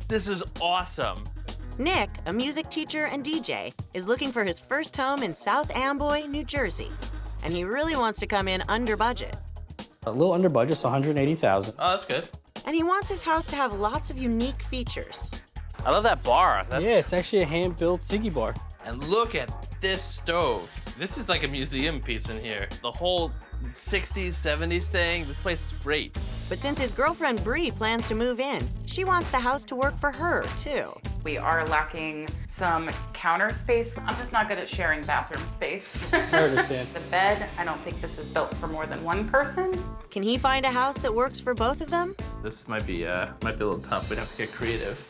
This is awesome. Nick, a music teacher and DJ, is looking for his first home in South Amboy, New Jersey. And he really wants to come in under budget. A little under budget, so $180,000. Oh, that's good. And he wants his house to have lots of unique features. I love that bar. Yeah, it's actually a hand-built tiki bar. And look at this stove. This is like a museum piece in here. The whole 60s, 70s thing. This place is great. But since his girlfriend Bree plans to move in, she wants the house to work for her, too. We are lacking some counter space. I'm just not good at sharing bathroom space. I understand. The bed, I don't think this is built for more than one person. Can he find a house that works for both of them? This might be a little tough. We'd have to get creative.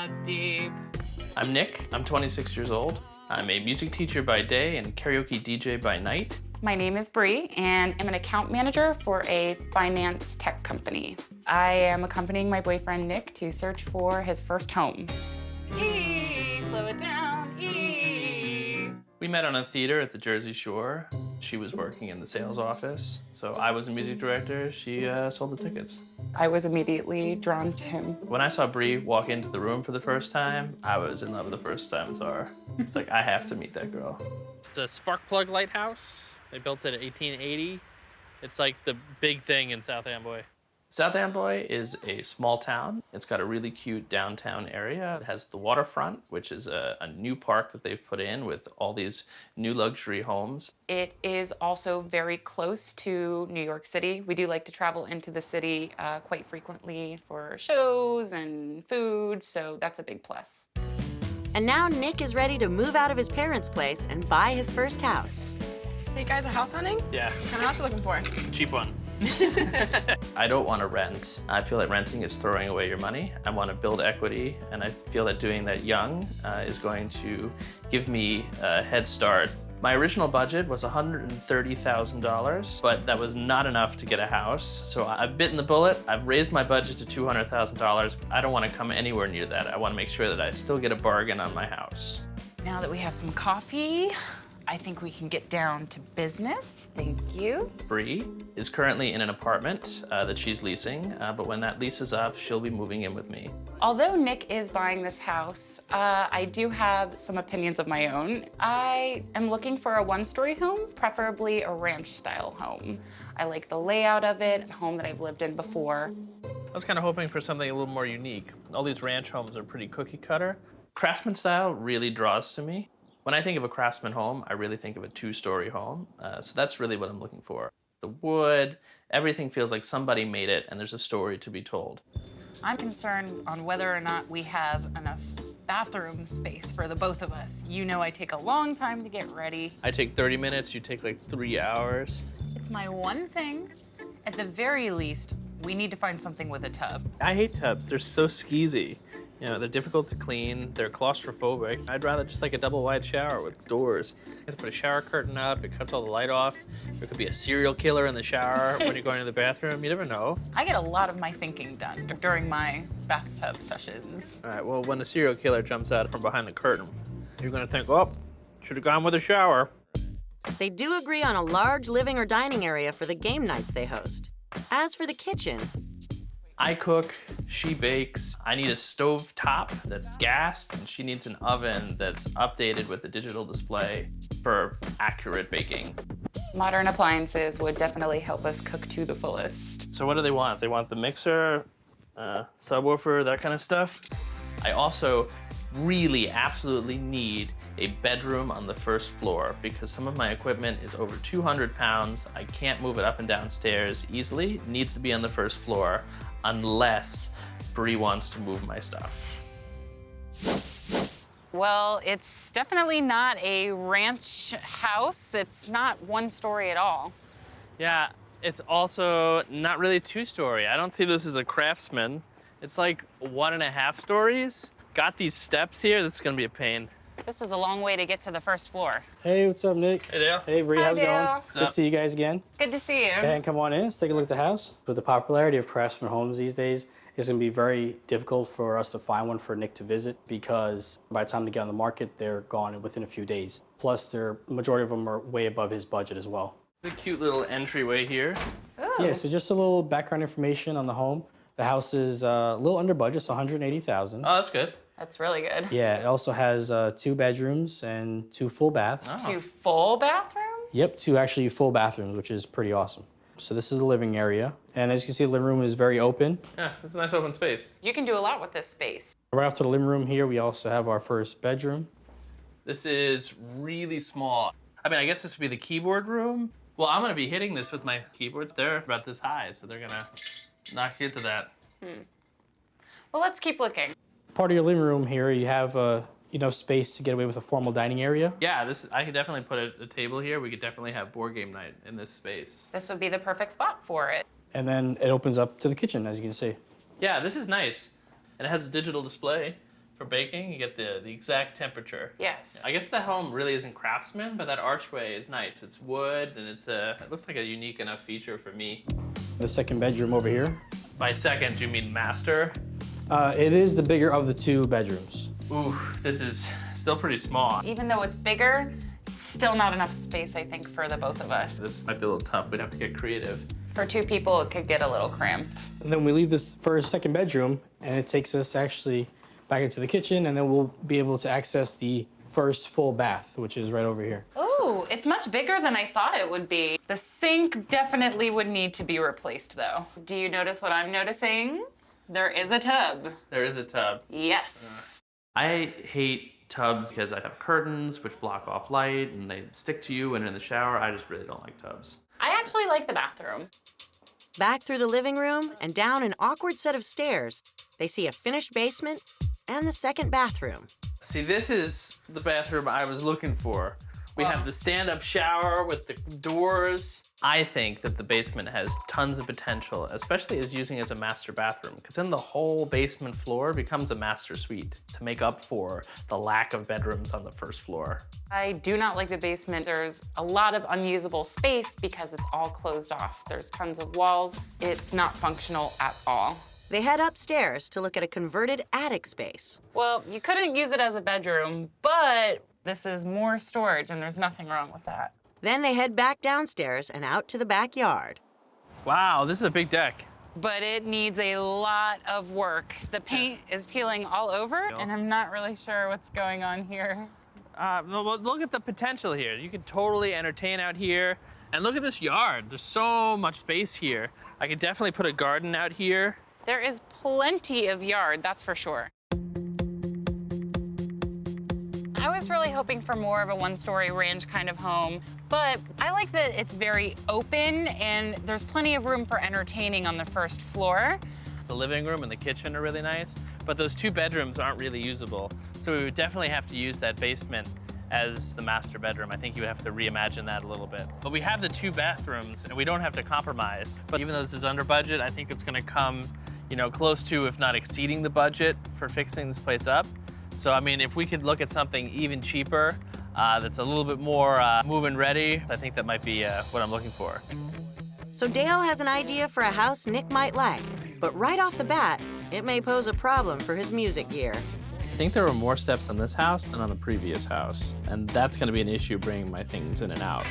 It's deep. I'm Nick. I'm 26 years old. I'm a music teacher by day and karaoke DJ by night. My name is Bree, and I'm an account manager for a finance tech company. I am accompanying my boyfriend Nick to search for his first home. Slow it down, We met on a theater at the Jersey Shore. She was working in the sales office, so I was a music director. She sold the tickets. I was immediately drawn to him. When I saw Bree walk into the room for the first time, I was in love with the first time I saw her. It's like, I have to meet that girl. It's a spark plug lighthouse. They built it in 1880. It's like the big thing in South Amboy. South Amboy is a small town. It's got a really cute downtown area. It has the waterfront, which is a new park that they've put in with all these new luxury homes. It is also very close to New York City. We do like to travel into the city quite frequently for shows and food, so that's a big plus. And now Nick is ready to move out of his parents' place and buy his first house. Are you guys a house hunting? Yeah. What kind of house are you looking for? Cheap one. I don't want to rent. I feel that renting is throwing away your money. I want to build equity, and I feel that doing that young is going to give me a head start. My original budget was $130,000, but that was not enough to get a house. So I've bitten the bullet. I've raised my budget to $200,000. I don't want to come anywhere near that. I want to make sure that I still get a bargain on my house. Now that we have some coffee, I think we can get down to business. Thank you. Bree is currently in an apartment that she's leasing, but when that lease is up, she'll be moving in with me. Although Nick is buying this house, I do have some opinions of my own. I am looking for a one-story home, preferably a ranch-style home. I like the layout of it. It's a home that I've lived in before. I was kind of hoping for something a little more unique. All these ranch homes are pretty cookie cutter. Craftsman style really draws to me. When I think of a craftsman home, I really think of a two-story home. So that's really what I'm looking for. The wood, everything feels like somebody made it and there's a story to be told. I'm concerned on whether or not we have enough bathroom space for the both of us. You know I take a long time to get ready. I take 30 minutes, you take like 3 hours. It's my one thing. At the very least, we need to find something with a tub. I hate tubs, they're so skeezy. You know, they're difficult to clean, they're claustrophobic. I'd rather just like a double wide shower with doors. You have to put a shower curtain up, it cuts all the light off. There could be a serial killer in the shower when you're going to the bathroom, you never know. I get a lot of my thinking done during my bathtub sessions. All right, well, when a serial killer jumps out from behind the curtain, you're gonna think, oh, should have gone with a shower. They do agree on a large living or dining area for the game nights they host. As for the kitchen, I cook, she bakes. I need a stove top that's gassed, and she needs an oven that's updated with a digital display for accurate baking. Modern appliances would definitely help us cook to the fullest. So what do they want? They want the mixer, subwoofer, that kind of stuff. I also really absolutely need a bedroom on the first floor because some of my equipment is over 200 pounds. I can't move it up and down stairs easily. It needs to be on the first floor unless Bree wants to move my stuff. Well, it's definitely not a ranch house. It's not one story at all. Yeah, it's also not really two-story. I don't see this as a craftsman. It's like 1.5 stories. Got these steps here, this is gonna be a pain. This is a long way to get to the first floor. Hey, what's up, Nick? Hey, Dale. Hey, Bree, Hi, how's it going? Dale. Good to see you guys again. Good to see you. Go ahead and come on in. Let's take a look at the house. With the popularity of craftsman homes these days, It's going to be very difficult for us to find one for Nick to visit because by the time they get on the market, they're gone within a few days. Plus, the majority of them are way above his budget as well. The cute little entryway here. Yeah, so just a little background information on the home. The house is a little under budget, so $180,000. Oh, that's good. That's really good. Yeah, it also has 2 bedrooms and 2 full baths. Oh. 2 full bathrooms? Yep, 2 actually full bathrooms, which is pretty awesome. So this is the living area. And as you can see, the living room is very open. Yeah, it's a nice open space. You can do a lot with this space. Right after the living room here, we also have our first bedroom. This is really small. I mean, I guess this would be the keyboard room. Well, I'm gonna be hitting this with my keyboards. They're about this high, so they're gonna knock into that. Well, let's keep looking. Part of your living room here, you have enough space to get away with a formal dining area. Yeah, I could definitely put a table here. We could definitely have board game night in this space. This would be the perfect spot for it. And then it opens up to the kitchen, as you can see. Yeah, this is nice. And it has a digital display for baking. You get the exact temperature. Yes. I guess the home really isn't craftsman, but that archway is nice. It's wood, and it looks like a unique enough feature for me. The second bedroom over here. By second, do you mean master? It is the bigger of the 2 bedrooms. Ooh, this is still pretty small. Even though it's bigger, it's still not enough space, I think, for the both of us. This might be a little tough. We'd have to get creative. For 2 people, it could get a little cramped. And then we leave this for a second bedroom, and it takes us actually back into the kitchen, and then we'll be able to access the first full bath, which is right over here. Ooh, it's much bigger than I thought it would be. The sink definitely would need to be replaced, though. Do you notice what I'm noticing? There is a tub. There is a tub. Yes. I hate tubs because I have curtains which block off light and they stick to you when you're in the shower. I just really don't like tubs. I actually like the bathroom. Back through the living room and down an awkward set of stairs, they see a finished basement and the second bathroom. See, this is the bathroom I was looking for. We have the stand-up shower with the doors. I think that the basement has tons of potential, especially as using as a master bathroom, because then the whole basement floor becomes a master suite to make up for the lack of bedrooms on the first floor. I do not like the basement. There's a lot of unusable space because it's all closed off. There's tons of walls. It's not functional at all. They head upstairs to look at a converted attic space. Well, you couldn't use it as a bedroom, but this is more storage and there's nothing wrong with that. Then they head back downstairs and out to the backyard. Wow, this is a big deck. But it needs a lot of work. The paint is peeling all over and I'm not really sure what's going on here. Well, look at the potential here. You could totally entertain out here. And look at this yard. There's so much space here. I could definitely put a garden out here. There is plenty of yard, that's for sure. I was really hoping for more of a 1-story ranch kind of home, but I like that it's very open and there's plenty of room for entertaining on the first floor. The living room and the kitchen are really nice, but those 2 bedrooms aren't really usable. So we would definitely have to use that basement as the master bedroom. I think you would have to reimagine that a little bit. But we have the 2 bathrooms and we don't have to compromise. But even though this is under budget, I think it's gonna come, close to, if not exceeding the budget for fixing this place up. So, I mean, if we could look at something even cheaper, that's a little bit more move-in ready, I think that might be what I'm looking for. So Dale has an idea for a house Nick might like, but right off the bat, it may pose a problem for his music gear. I think there were more steps on this house than on the previous house, and that's gonna be an issue bringing my things in and out.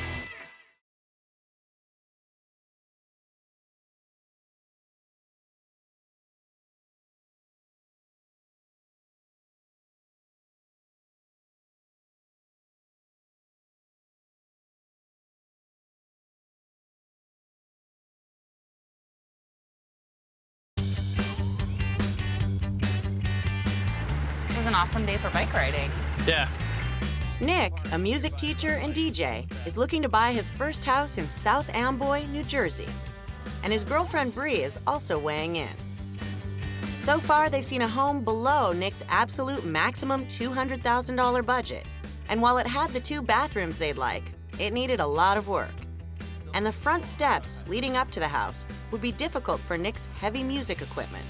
This is an awesome day for bike riding. Yeah. Nick, a music teacher and DJ, is looking to buy his first house in South Amboy, New Jersey. And his girlfriend Bree is also weighing in. So far, they've seen a home below Nick's absolute maximum $200,000 budget. And while it had the 2 bathrooms they'd like, it needed a lot of work. And the front steps leading up to the house would be difficult for Nick's heavy music equipment.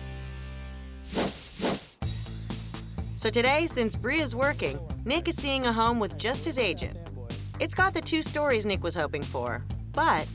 So today, since Bree is working, Nick is seeing a home with just his agent. It's got the 2 stories Nick was hoping for, but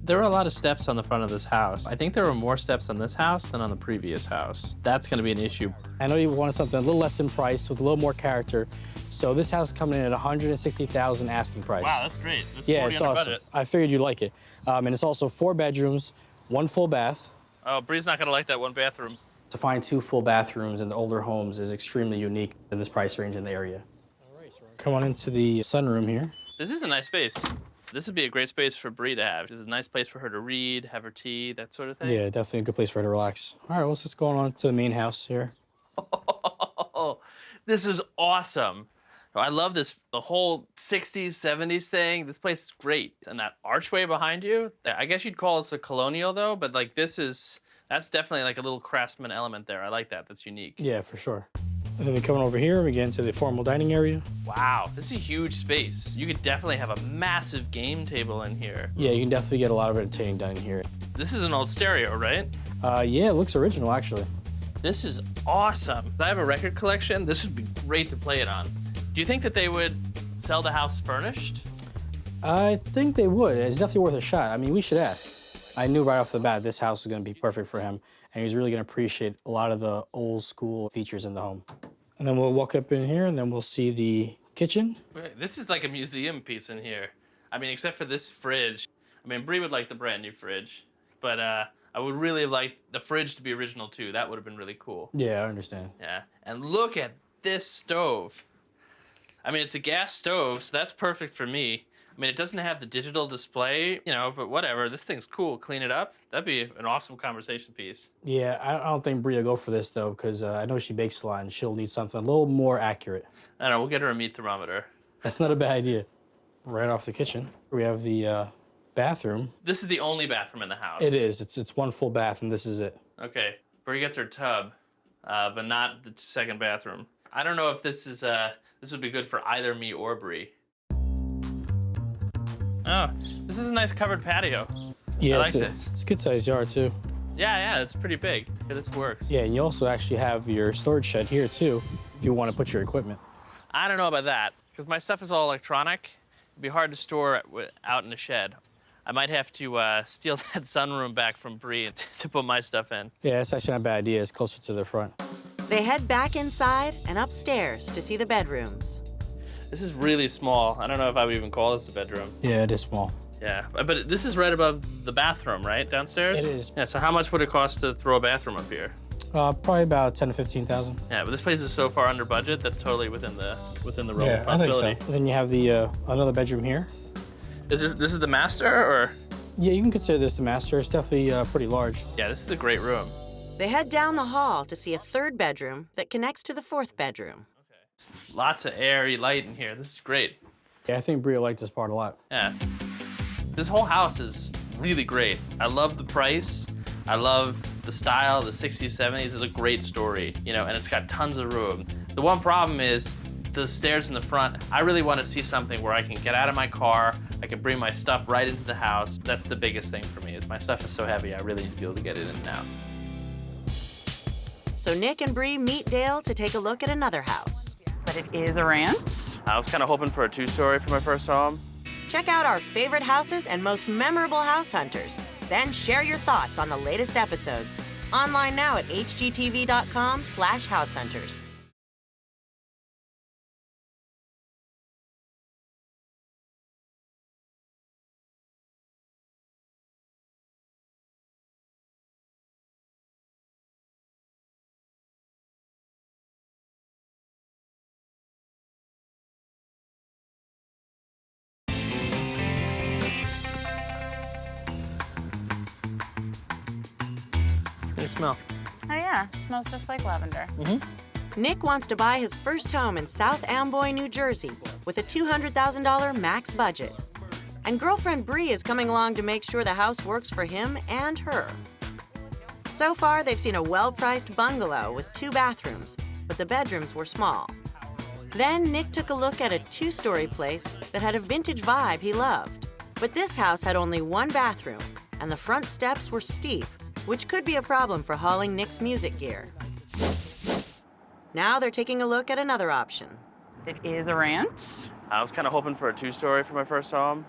There are a lot of steps on the front of this house. I think there were more steps on this house than on the previous house. That's gonna be an issue. I know you wanted something a little less in price with a little more character. So this house is coming in at $160,000 asking price. Wow, that's great. That's Yeah, 40 it's under awesome. budget. I figured you'd like it. And it's also 4 bedrooms, 1 full bath. Oh, Bree's not gonna like that one bathroom. To find 2 full bathrooms in the older homes is extremely unique in this price range in the area. All right, so come on into the sunroom here. This is a nice space. This would be a great space for Bree to have. This is a nice place for her to read, have her tea, that sort of thing. Yeah, definitely a good place for her to relax. All right, well, let's just go on to the main house here. Oh, this is awesome. I love this, the whole 60s, 70s thing. This place is great. And that archway behind you, I guess you'd call this a colonial though, but like that's definitely like a little craftsman element there. I like that, that's unique. Yeah, for sure. And then coming over here, we get into the formal dining area. Wow, this is a huge space. You could definitely have a massive game table in here. Yeah, you can definitely get a lot of entertaining done in here. This is an old stereo, right? Yeah, it looks original, actually. This is awesome. I have a record collection. This would be great to play it on. Do you think that they would sell the house furnished? I think they would. It's definitely worth a shot. I mean, we should ask. I knew right off the bat this house was going to be perfect for him, and he's really going to appreciate a lot of the old school features in the home. And then we'll walk up in here, and then we'll see the kitchen. Wait, this is like a museum piece in here. I mean, except for this fridge. I mean, Bree would like the brand new fridge, but I would really like the fridge to be original too. That would have been really cool. Yeah, I understand. Yeah, and look at this stove. I mean, it's a gas stove, so that's perfect for me. I mean, it doesn't have the digital display, you know, but whatever. This thing's cool. Clean it up. That'd be an awesome conversation piece. Yeah, I don't think Brie will go for this, though, because I know she bakes a lot, and she'll need something a little more accurate. I don't know. We'll get her a meat thermometer. That's not a bad idea. Right off the kitchen, we have the bathroom. This is the only bathroom in the house. It is. It's 1 full bath, and this is it. Okay. Brie gets her tub, but not the second bathroom. I don't know if this would be good for either me or Brie. Oh, this is a nice covered patio. Yeah, I like this. It's a good sized yard, too. Yeah, it's pretty big. Yeah, this works. Yeah, and you also actually have your storage shed here, too, if you want to put your equipment. I don't know about that, because my stuff is all electronic. It'd be hard to store out in the shed. I might have to steal that sunroom back from Brie to put my stuff in. Yeah, that's actually not a bad idea. It's closer to the front. They head back inside and upstairs to see the bedrooms. This is really small. I don't know if I would even call this a bedroom. Yeah, it is small. Yeah, but this is right above the bathroom, right, downstairs? It is. Yeah, so how much would it cost to throw a bathroom up here? Probably about 10 to 15,000. Yeah, but this place is so far under budget, that's totally within the realm Yeah, of I think so. possibility. And then you have the another bedroom here. This is the master, or? Yeah, you can consider this the master. It's definitely pretty large. Yeah, this is a great room. They head down the hall to see a third bedroom that connects to the fourth bedroom. Lots of airy light in here. This is great. Yeah, I think Bria liked this part a lot. Yeah. This whole house is really great. I love the price. I love the style, the 60s, 70s. It's a great story, you know, and it's got tons of room. The one problem is the stairs in the front. I really want to see something where I can get out of my car, I can bring my stuff right into the house. That's the biggest thing for me, is my stuff is so heavy, I really need to be able to get it in and out. So Nick and Bree meet Dale to take a look at another house. But it is a ranch. I was kind of hoping for a 2-story for my first home. Check out our favorite houses and most memorable house hunters. Then share your thoughts on the latest episodes. Online now at hgtv.com/househunters. Can you smell? Oh yeah, it smells just like lavender. Nick wants to buy his first home in South Amboy, New Jersey, with a $200,000 max budget. And girlfriend Bree is coming along to make sure the house works for him and her. So far, they've seen a well-priced bungalow with 2 bathrooms, but the bedrooms were small. Then Nick took a look at a 2-story place that had a vintage vibe he loved. But this house had only 1 bathroom, and the front steps were steep, which could be a problem for hauling Nick's music gear. Now they're taking a look at another option. It is a ranch. I was kind of hoping for a 2-story for my first home.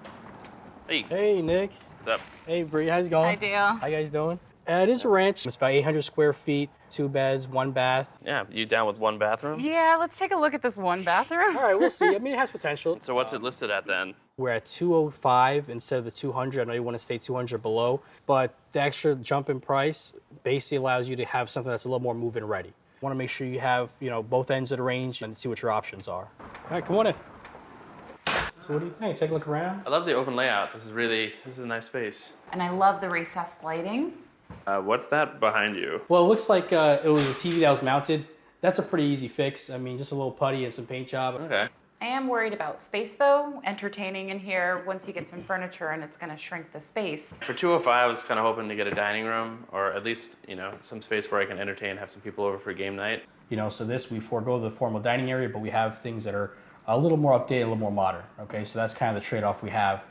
Hey, Hey, Nick. What's up? Hey, Bree, how's it going? Hi, Dale. How you guys doing? It is a ranch. It's about 800 square feet, 2 beds, 1 bath. Yeah, you down with 1 bathroom? Yeah, let's take a look at this one bathroom. All right, we'll see. I mean, it has potential. So what's it listed at then? We're at 205 instead of the 200. I know you want to stay 200 below, but the extra jump in price basically allows you to have something that's a little more move-in ready. Want to make sure you have, both ends of the range and see what your options are. All right, come on in. So what do you think? Take a look around. I love the open layout. This is a nice space. And I love the recessed lighting. What's that behind you? Well, it looks like it was a TV that was mounted. That's a pretty easy fix. I mean, just a little putty and some paint job. Okay. I am worried about space though, entertaining in here once you get some furniture and it's gonna shrink the space. For 205, I was kind of hoping to get a dining room or at least, some space where I can entertain, have some people over for game night. So we forego the formal dining area, but we have things that are a little more updated, a little more modern. Okay, so that's kind of the trade-off we have.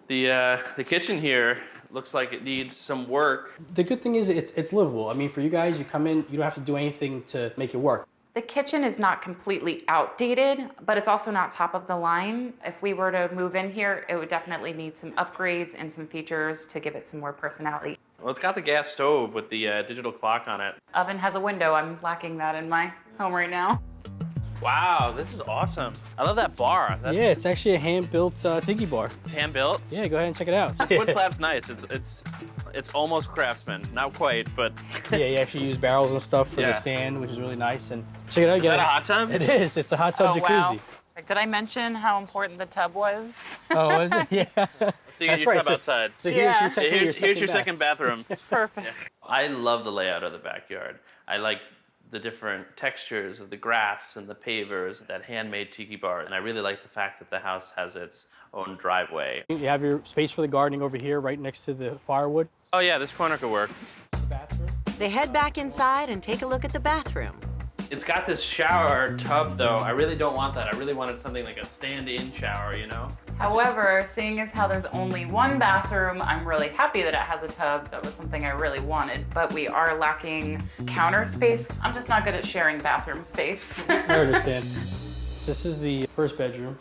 The kitchen here looks like it needs some work. The good thing is it's livable. I mean, for you guys, you come in, you don't have to do anything to make it work. The kitchen is not completely outdated, but it's also not top of the line. If we were to move in here, it would definitely need some upgrades and some features to give it some more personality. Well, it's got the gas stove with the digital clock on it. Oven has a window. I'm lacking that in my home right now. Wow, this is awesome. I love that bar. Yeah, it's actually a hand-built tiki bar. It's hand-built. Yeah, go ahead and check it out. This wood slab's nice. It's almost Craftsman. Not quite, but... Yeah, you actually use barrels and stuff for the stand, which is really nice. And check it out. Is that a hot tub? It is. It's a hot tub jacuzzi. Wow. Did I mention how important the tub was? Oh, is it? Yeah. So you get your tub outside. So here's Here's your second bathroom. Perfect. Yeah. I love the layout of the backyard. I like the different textures of the grass and the pavers, that handmade tiki bar, and I really like the fact that the house has its own driveway. You have your space for the gardening over here, right next to the firewood. Oh yeah, this corner could work. Bathroom. They head back inside and take a look at the bathroom. It's got this shower tub though. I really don't want that. I really wanted something like a stand-in shower, However, seeing as how there's only one bathroom, I'm really happy that it has a tub. That was something I really wanted, but we are lacking counter space. I'm just not good at sharing bathroom space. I understand. So this is the first bedroom.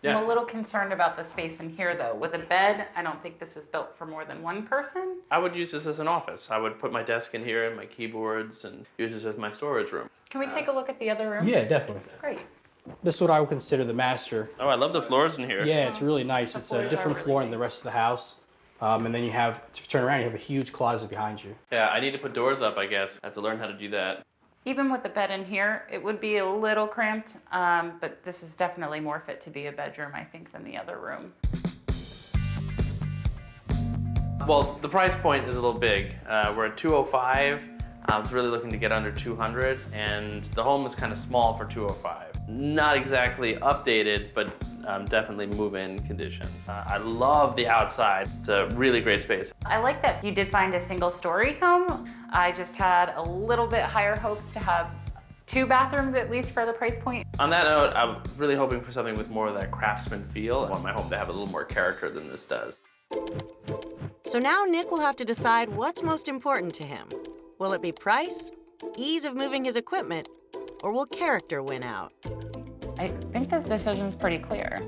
Yeah. I'm a little concerned about the space in here though. With a bed, I don't think this is built for more than one person. I would use this as an office. I would put my desk in here and my keyboards and use this as my storage room. Can we take a look at the other room? Yeah, definitely. Great. This is what I would consider the master. Oh, I love the floors in here. Yeah, it's really nice. It's a floors are different really floor than the nice. rest of the house. And then you have, to turn around, you have a huge closet behind you. Yeah, I need to put doors up, I guess. I have to learn how to do that. Even with the bed in here, it would be a little cramped, but this is definitely more fit to be a bedroom, I think, than the other room. Well, the price point is a little big. We're at 205. I was really looking to get under 200, and the home is kind of small for 205. Not exactly updated, but definitely move-in condition. I love the outside. It's a really great space. I like that you did find a single-story home. I just had a little bit higher hopes to have 2 bathrooms at least for the price point. On that note, I'm really hoping for something with more of that craftsman feel. I want my home to have a little more character than this does. So now Nick will have to decide what's most important to him. Will it be price, ease of moving his equipment, or will character win out? I think this decision's pretty clear.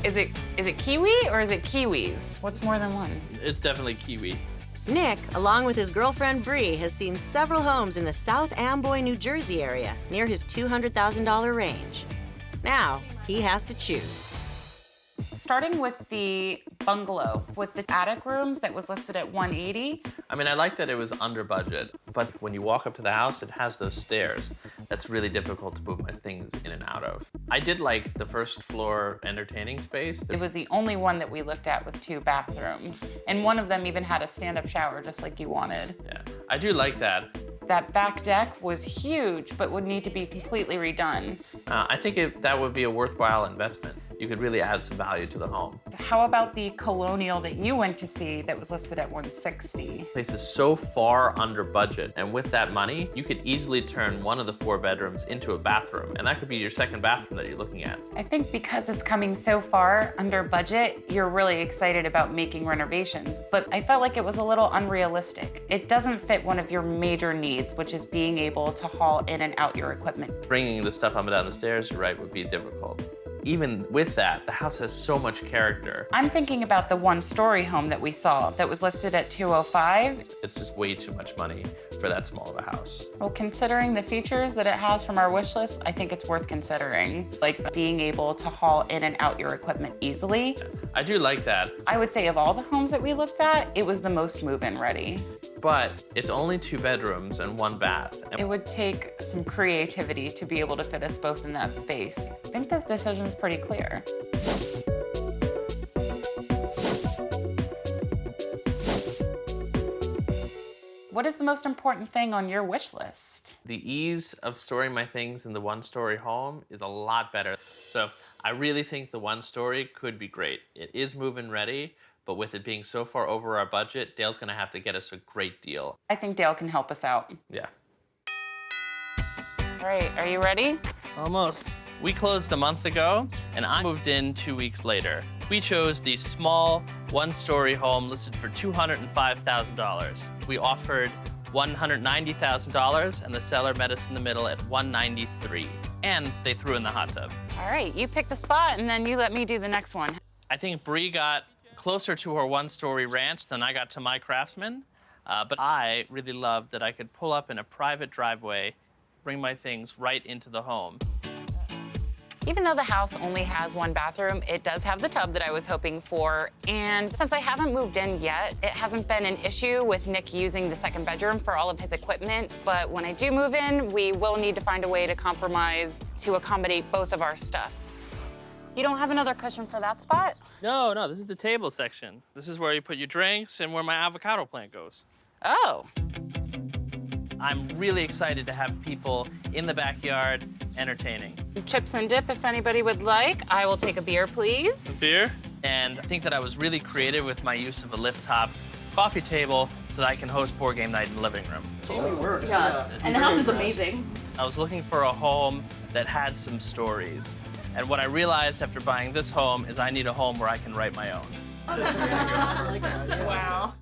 Is it kiwi or is it kiwis? What's more than one? It's definitely kiwi. Nick, along with his girlfriend Bree, has seen several homes in the South Amboy, New Jersey area near his $200,000 range. Now, he has to choose. Starting with the bungalow with the attic rooms that was listed at $180. I mean, I like that it was under budget, but when you walk up to the house, it has those stairs. That's really difficult to move my things in and out of. I did like the first floor entertaining space. It was the only one that we looked at with 2 bathrooms. And one of them even had a stand-up shower just like you wanted. Yeah, I do like that. That back deck was huge, but would need to be completely redone. I think that would be a worthwhile investment. you could really add some value to the home. How about the colonial that you went to see that was listed at $160,000? The place is so far under budget, and with that money, you could easily turn one of the 4 bedrooms into a bathroom, and that could be your second bathroom that you're looking at. I think because it's coming so far under budget, you're really excited about making renovations, but I felt like it was a little unrealistic. It doesn't fit one of your major needs, which is being able to haul in and out your equipment. Bringing the stuff up and down the stairs, you're right, would be difficult. Even with that, the house has so much character. I'm thinking about the 1-story home that we saw that was listed at $205,000. It's just way too much money for that small of a house. Well, considering the features that it has from our wish list, I think it's worth considering. Like being able to haul in and out your equipment easily. I do like that, I would say of all the homes that we looked at, it was the most move-in ready. but it's only 2 bedrooms and 1 bath. It would take some creativity to be able to fit us both in that space. I think this decision's pretty clear. What is the most important thing on your wish list? The ease of storing my things in the 1-story home is a lot better. So I really think the 1-story could be great. It is move-in ready, but with it being so far over our budget, Dale's gonna have to get us a great deal. I think Dale can help us out. Yeah. All right, are you ready? Almost. We closed a month ago, and I moved in 2 weeks later. We chose the small 1-story home listed for $205,000. We offered $190,000, and the seller met us in the middle at $193,000. And they threw in the hot tub. All right, you pick the spot and then you let me do the next one. I think Bree got closer to her 1-story ranch than I got to my Craftsman, but I really loved that I could pull up in a private driveway, bring my things right into the home. Even though the house only has 1 bathroom, it does have the tub that I was hoping for. And since I haven't moved in yet, it hasn't been an issue with Nick using the 2nd bedroom for all of his equipment. But when I do move in, we will need to find a way to compromise to accommodate both of our stuff. You don't have another cushion for that spot? No, this is the table section. This is where you put your drinks and where my avocado plant goes. Oh. I'm really excited to have people in the backyard entertaining. Chips and dip, if anybody would like. I will take a beer, please. Beer? And I think that I was really creative with my use of a lift-top coffee table so that I can host board game night in the living room. Yeah, and the house is amazing. I was looking for a home that had some stories. And what I realized after buying this home is I need a home where I can write my own. Wow.